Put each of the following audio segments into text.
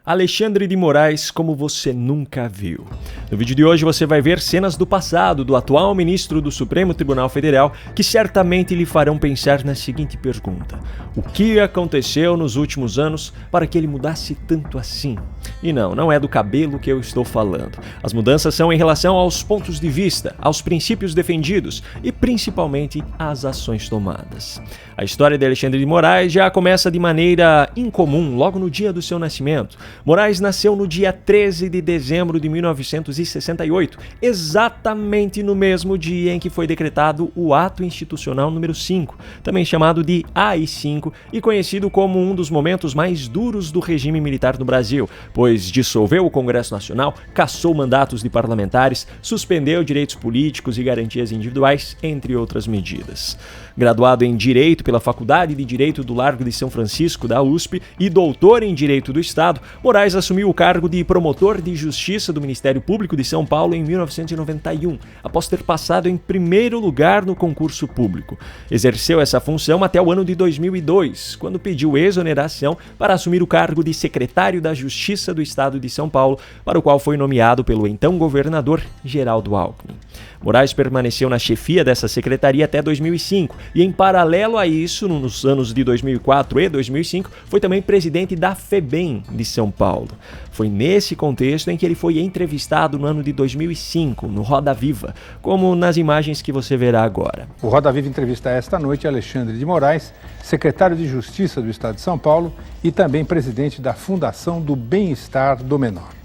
Alexandre de Moraes como você nunca viu. No vídeo de hoje você vai ver cenas do passado do atual ministro do Supremo Tribunal Federal que certamente lhe farão pensar na seguinte pergunta: o que aconteceu nos últimos anos para que ele mudasse tanto assim? E não é do cabelo que eu estou falando. As mudanças são em relação aos pontos de vista, aos princípios defendidos e principalmente às ações tomadas. A história de Alexandre de Moraes já começa de maneira incomum logo no dia do seu nascimento. Moraes nasceu no dia 13 de dezembro de 1968, exatamente no mesmo dia em que foi decretado o Ato Institucional número 5, também chamado de AI-5 e conhecido como um dos momentos mais duros do regime militar no Brasil, pois dissolveu o Congresso Nacional, cassou mandatos de parlamentares, suspendeu direitos políticos e garantias individuais, entre outras medidas. Graduado em Direito pela Faculdade de Direito do Largo de São Francisco, da USP, e doutor em Direito do Estado, Moraes assumiu o cargo de promotor de Justiça do Ministério Público de São Paulo em 1991, após ter passado em primeiro lugar no concurso público. Exerceu essa função até o ano de 2002, quando pediu exoneração para assumir o cargo de secretário da Justiça do Estado de São Paulo, para o qual foi nomeado pelo então governador Geraldo Alckmin. Moraes permaneceu na chefia dessa secretaria até 2005 e, em paralelo a isso, nos anos de 2004 e 2005, foi também presidente da FEBEM de São Paulo. Foi nesse contexto em que ele foi entrevistado no ano de 2005, no Roda Viva, como nas imagens que você verá agora. O Roda Viva entrevista esta noite Alexandre de Moraes, secretário de Justiça do Estado de São Paulo e também presidente da Fundação do Bem-Estar do Menor.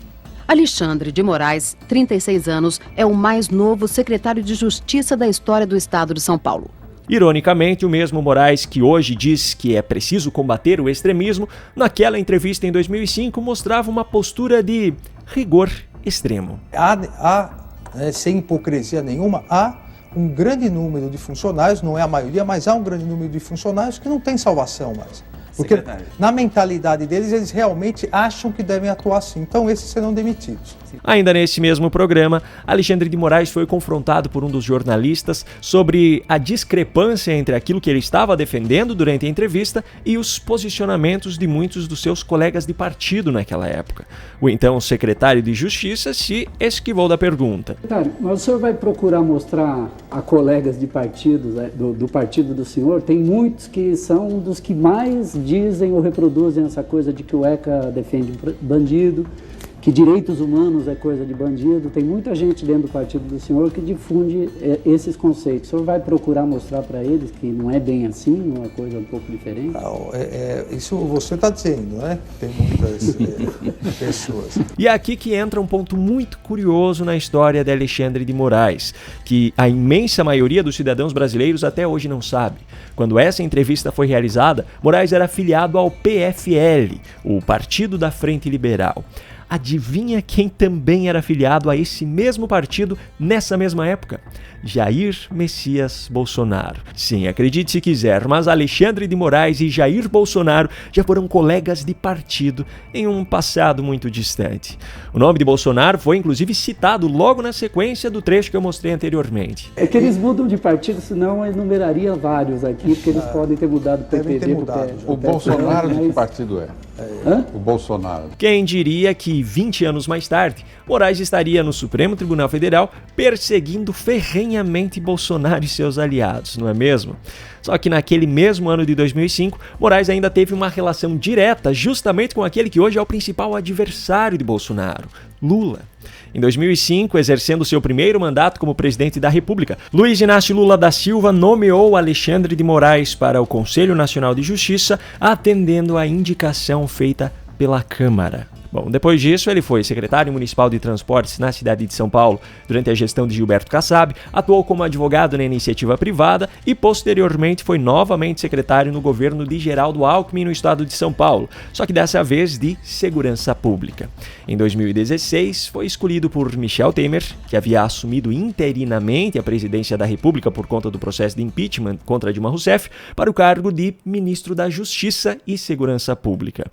Alexandre de Moraes, 36 anos, é o mais novo secretário de Justiça da história do Estado de São Paulo. Ironicamente, o mesmo Moraes que hoje diz que é preciso combater o extremismo, naquela entrevista em 2005 mostrava uma postura de rigor extremo. Sem hipocrisia nenhuma, há um grande número de funcionários, não é a maioria, mas há um grande número de funcionários que não tem salvação mais. Porque na mentalidade deles, eles realmente acham que devem atuar assim. Então, esses serão demitidos. Ainda nesse mesmo programa, Alexandre de Moraes foi confrontado por um dos jornalistas sobre a discrepância entre aquilo que ele estava defendendo durante a entrevista e os posicionamentos de muitos dos seus colegas de partido naquela época. O então secretário de Justiça se esquivou da pergunta. Mas o senhor vai procurar mostrar a colegas de partidos, do partido do senhor? Tem muitos que são dos que mais dizem ou reproduzem essa coisa de que o ECA defende bandido, que direitos humanos é coisa de bandido. Tem muita gente dentro do partido do senhor que difunde esses conceitos. O senhor vai procurar mostrar para eles que não é bem assim, uma coisa um pouco diferente? Isso você está dizendo, né? Tem muitas pessoas. E é aqui que entra um ponto muito curioso na história de Alexandre de Moraes, que a imensa maioria dos cidadãos brasileiros até hoje não sabe. Quando essa entrevista foi realizada, Moraes era filiado ao PFL, o Partido da Frente Liberal. Adivinha quem também era filiado a esse mesmo partido nessa mesma época? Jair Messias Bolsonaro. Sim, acredite se quiser, mas Alexandre de Moraes e Jair Bolsonaro já foram colegas de partido em um passado muito distante. O nome de Bolsonaro foi inclusive citado logo na sequência do trecho que eu mostrei anteriormente. É que eles mudam de partido, senão eu enumeraria vários aqui, porque eles podem ter mudado do PPD pro PS. O Bolsonaro de que partido é? O Bolsonaro. Quem diria que 20 anos mais tarde, Moraes estaria no Supremo Tribunal Federal perseguindo ferrenhamente Bolsonaro e seus aliados, não é mesmo? Só que naquele mesmo ano de 2005, Moraes ainda teve uma relação direta justamente com aquele que hoje é o principal adversário de Bolsonaro, Lula. Em 2005, exercendo seu primeiro mandato como presidente da República, Luiz Inácio Lula da Silva nomeou Alexandre de Moraes para o Conselho Nacional de Justiça, atendendo à indicação feita pela Câmara. Bom, depois disso, ele foi secretário municipal de transportes na cidade de São Paulo durante a gestão de Gilberto Kassab, atuou como advogado na iniciativa privada e, posteriormente, foi novamente secretário no governo de Geraldo Alckmin no estado de São Paulo, só que dessa vez de Segurança Pública. Em 2016, foi escolhido por Michel Temer, que havia assumido interinamente a presidência da República por conta do processo de impeachment contra Dilma Rousseff, para o cargo de ministro da Justiça e Segurança Pública.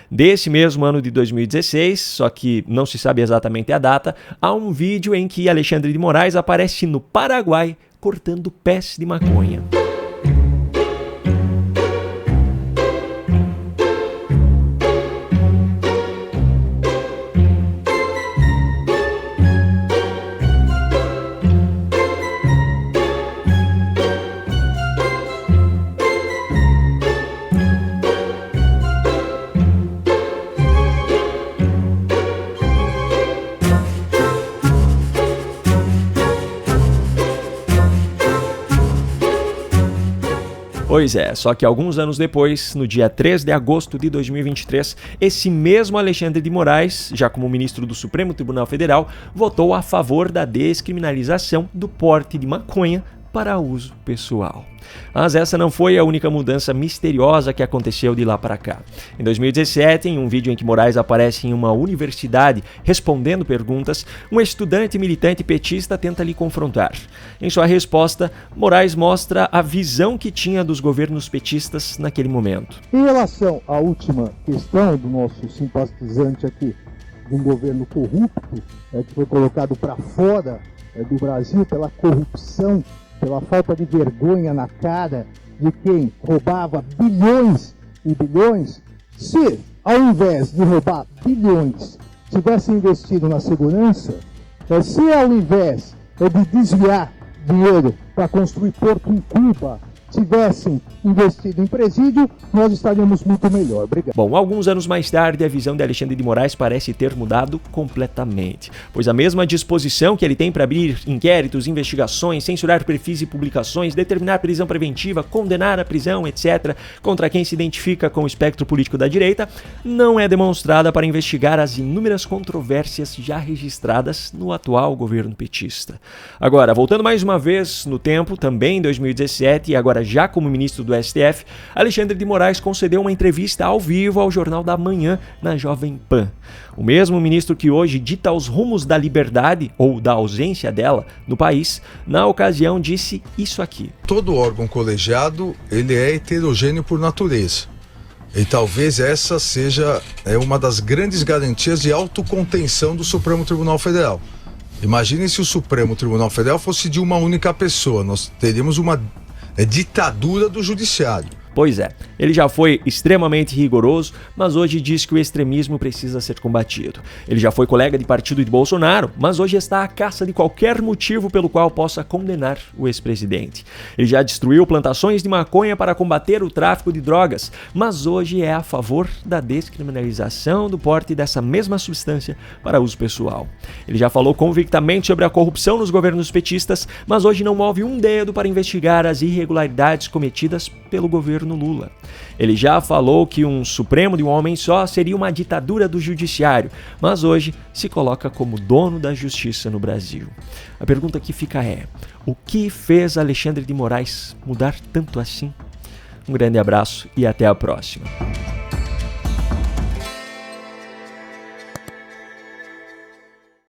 Desse mesmo ano de 2016, só que não se sabe exatamente a data, há um vídeo em que Alexandre de Moraes aparece no Paraguai cortando pés de maconha. Pois é, só que alguns anos depois, no dia 3 de agosto de 2023, esse mesmo Alexandre de Moraes, já como ministro do Supremo Tribunal Federal, votou a favor da descriminalização do porte de maconha para uso pessoal. Mas essa não foi a única mudança misteriosa que aconteceu de lá para cá. Em 2017, em um vídeo em que Moraes aparece em uma universidade respondendo perguntas, um estudante militante petista tenta lhe confrontar. Em sua resposta, Moraes mostra a visão que tinha dos governos petistas naquele momento. Em relação à última questão do nosso simpatizante aqui, de um governo corrupto, que foi colocado para fora do Brasil pela corrupção, pela falta de vergonha na cara de quem roubava bilhões e bilhões, se ao invés de roubar bilhões tivesse investido na segurança, se ao invés de desviar dinheiro para construir porto em Cuba, tivessem investido em presídio, nós estaríamos muito melhor. Obrigado. Bom, alguns anos mais tarde, a visão de Alexandre de Moraes parece ter mudado completamente, pois a mesma disposição que ele tem para abrir inquéritos, investigações, censurar perfis e publicações, determinar prisão preventiva, condenar a prisão, etc., contra quem se identifica com o espectro político da direita, não é demonstrada para investigar as inúmeras controvérsias já registradas no atual governo petista. Agora, voltando mais uma vez no tempo, também em 2017, e agora já como ministro do STF, Alexandre de Moraes concedeu uma entrevista ao vivo ao Jornal da Manhã na Jovem Pan. O mesmo ministro que hoje dita os rumos da liberdade, ou da ausência dela, no país, na ocasião disse isso aqui. Todo órgão colegiado, ele é heterogêneo por natureza. E talvez essa seja uma das grandes garantias de autocontenção do Supremo Tribunal Federal. Imagine se o Supremo Tribunal Federal fosse de uma única pessoa, nós teríamos uma ditadura do judiciário. Pois é, ele já foi extremamente rigoroso, mas hoje diz que o extremismo precisa ser combatido. Ele já foi colega de partido de Bolsonaro, mas hoje está à caça de qualquer motivo pelo qual possa condenar o ex-presidente. Ele já destruiu plantações de maconha para combater o tráfico de drogas, mas hoje é a favor da descriminalização do porte dessa mesma substância para uso pessoal. Ele já falou convictamente sobre a corrupção nos governos petistas, mas hoje não move um dedo para investigar as irregularidades cometidas pelo governo Lula. Ele já falou que um Supremo de um homem só seria uma ditadura do judiciário, mas hoje se coloca como dono da justiça no Brasil. A pergunta que fica é: o que fez Alexandre de Moraes mudar tanto assim? Um grande abraço e até a próxima.